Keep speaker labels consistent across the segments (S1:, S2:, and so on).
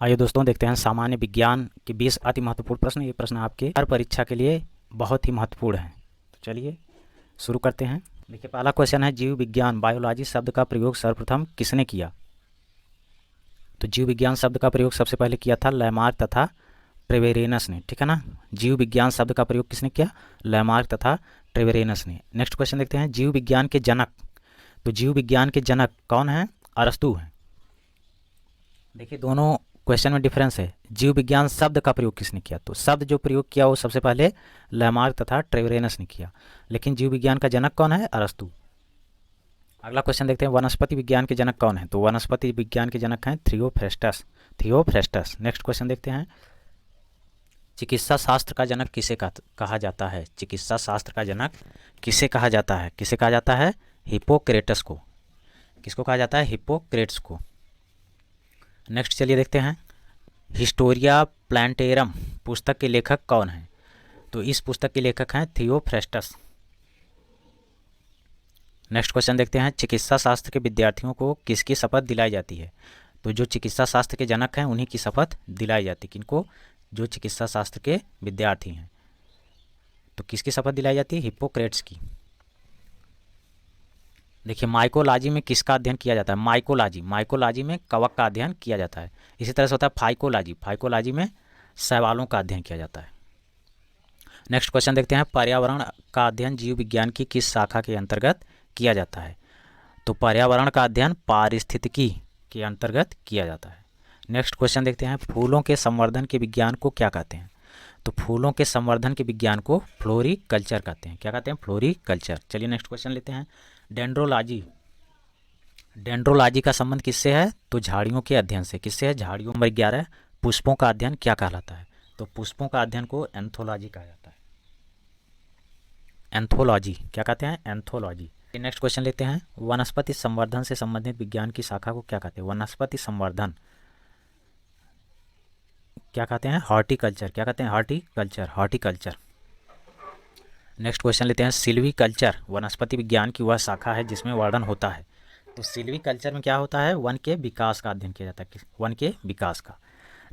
S1: आइए दोस्तों देखते हैं सामान्य विज्ञान के 20 अति महत्वपूर्ण प्रश्न। ये प्रश्न आपके हर परीक्षा के लिए बहुत ही महत्वपूर्ण है। तो चलिए शुरू करते हैं। देखिए पहला क्वेश्चन है, जीव विज्ञान बायोलॉजी शब्द का प्रयोग सर्वप्रथम किसने किया? तो जीव विज्ञान शब्द का प्रयोग सबसे पहले किया था लैमार्क तथा ट्रेवेरेनस ने, ठीक है ना। जीव विज्ञान शब्द का प्रयोग किसने किया? लैमार्क तथा ट्रेवेरेनस ने। नेक्स्ट क्वेश्चन देखते हैं, जीव विज्ञान के जनक। तो जीव विज्ञान के जनक कौन है? अरस्तु हैं। देखिए दोनों क्वेश्चन में डिफरेंस है। जीव विज्ञान शब्द का प्रयोग किसने किया? तो शब्द जो प्रयोग किया वो सबसे पहले लैमार्क तथा ट्रेवेरेनस ने किया, लेकिन जीव विज्ञान का जनक कौन है? अरस्तु। अगला क्वेश्चन देखते हैं, वनस्पति विज्ञान के जनक कौन है? तो वनस्पति विज्ञान के जनक हैं थियोफ्रेस्टस। थियोफ्रेस्टस। नेक्स्ट क्वेश्चन देखते हैं, चिकित्सा शास्त्र का जनक किसे कहा जाता है? चिकित्सा शास्त्र का जनक किसे कहा जाता है? किसे कहा जाता है? हिप्पोक्रेटस को। किसको कहा जाता है? हिप्पोक्रेट्स को। नेक्स्ट चलिए देखते हैं, हिस्टोरिया प्लांटेरम पुस्तक के लेखक कौन हैं? तो इस पुस्तक के लेखक हैं थियोफ्रेस्टस। नेक्स्ट क्वेश्चन देखते हैं, चिकित्सा शास्त्र के विद्यार्थियों को किसकी शपथ दिलाई जाती है? तो जो चिकित्सा शास्त्र के जनक हैं उन्हीं की शपथ दिलाई जाती है। किनको? जो चिकित्सा शास्त्र के विद्यार्थी हैं। तो किसकी शपथ दिलाई जाती है? हिप्पोक्रेट्स की। देखिए माइकोलॉजी में किसका अध्ययन किया जाता है? माइकोलॉजी। माइकोलॉजी में कवक का अध्ययन किया जाता है। इसी तरह से होता है फाइकोलॉजी। फाइकोलॉजी में शैवालों का अध्ययन किया जाता है। नेक्स्ट क्वेश्चन देखते हैं, पर्यावरण का अध्ययन जीव विज्ञान की किस शाखा के अंतर्गत किया जाता है? तो पर्यावरण का अध्ययन पारिस्थितिकी के अंतर्गत किया जाता है। नेक्स्ट क्वेश्चन देखते हैं, फूलों के संवर्धन के विज्ञान को क्या कहते हैं? तो फूलों के संवर्धन के विज्ञान को फ्लोरीकल्चर कहते हैं। क्या कहते हैं? फ्लोरीकल्चर। चलिए नेक्स्ट क्वेश्चन लेते हैं, डेंड्रोलॉजी। डेंड्रोलॉजी का संबंध किससे है? तो झाड़ियों के अध्ययन से। किससे है? झाड़ियों। नंबर 11, पुष्पों का अध्ययन क्या कहलाता है? तो पुष्पों का अध्ययन को एंथोलॉजी कहा जाता है। एंथोलॉजी। क्या कहते हैं? एंथोलॉजी। नेक्स्ट क्वेश्चन लेते हैं, वनस्पति संवर्धन से संबंधित विज्ञान की शाखा को क्या कहते हैं? वनस्पति संवर्धन क्या कहते हैं? हॉर्टिकल्चर। क्या कहते हैं? हॉर्टिकल्चर। हॉर्टिकल्चर। नेक्स्ट क्वेश्चन लेते हैं, सिल्वीकल्चर वनस्पति विज्ञान की वह शाखा है जिसमें वर्णन होता है। तो सिल्वीकल्चर में क्या होता है? वन के विकास का अध्ययन किया जाता है। वन के विकास का।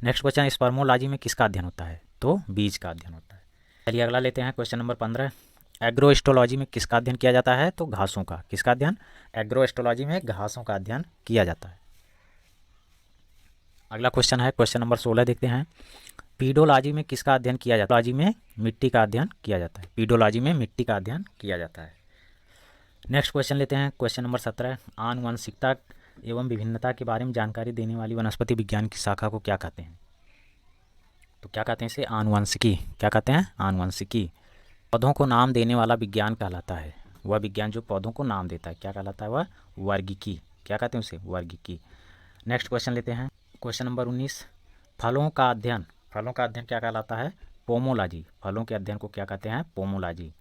S1: नेक्स्ट क्वेश्चन, स्पर्मोलॉजी में किसका अध्ययन होता है? तो बीज का अध्ययन होता है। चलिए अगला लेते हैं, क्वेश्चन नंबर 15, एग्रोएस्ट्रोलॉजी में किसका अध्ययन किया जाता है? तो घासों का। किसका अध्ययन? एग्रोएस्ट्रोलॉजी में घासों का अध्ययन किया जाता है। अगला क्वेश्चन है क्वेश्चन नंबर 16, देखते हैं, पीडोलॉजी में किसका अध्ययन किया जाता है? पीडोलॉजी में मिट्टी का अध्ययन किया जाता है। पीडोलॉजी में मिट्टी का अध्ययन किया जाता है। नेक्स्ट क्वेश्चन लेते हैं क्वेश्चन नंबर 17, आनुवंशिकता एवं विभिन्नता के बारे में जानकारी देने वाली वनस्पति विज्ञान की शाखा को क्या कहते हैं? तो क्या कहते हैं इसे? आनुवंशिकी। क्या कहते हैं? आनुवंशिकी। पौधों को नाम देने वाला विज्ञान कहलाता है। वह विज्ञान जो पौधों को नाम देता है क्या कहलाता है? वह वर्गीकी। क्या कहते हैं उसे? वर्गीकी। नेक्स्ट क्वेश्चन लेते हैं क्वेश्चन नंबर 19, फलों का अध्ययन। फलों का अध्ययन क्या कहलाता है? पोमोलॉजी। फलों के अध्ययन को क्या कहते हैं? पोमोलॉजी।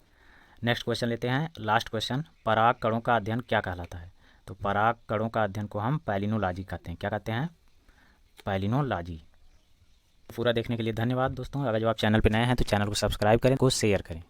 S1: नेक्स्ट क्वेश्चन लेते हैं लास्ट क्वेश्चन, पराग कणों का अध्ययन क्या कहलाता है? तो पराग कणों का अध्ययन को हम पैलिनोलॉजी कहते हैं। क्या कहते हैं? पैलिनोलॉजी। पूरा देखने के लिए धन्यवाद दोस्तों। अगर जो आप चैनल पर नए हैं तो चैनल को सब्सक्राइब करें, को शेयर करें।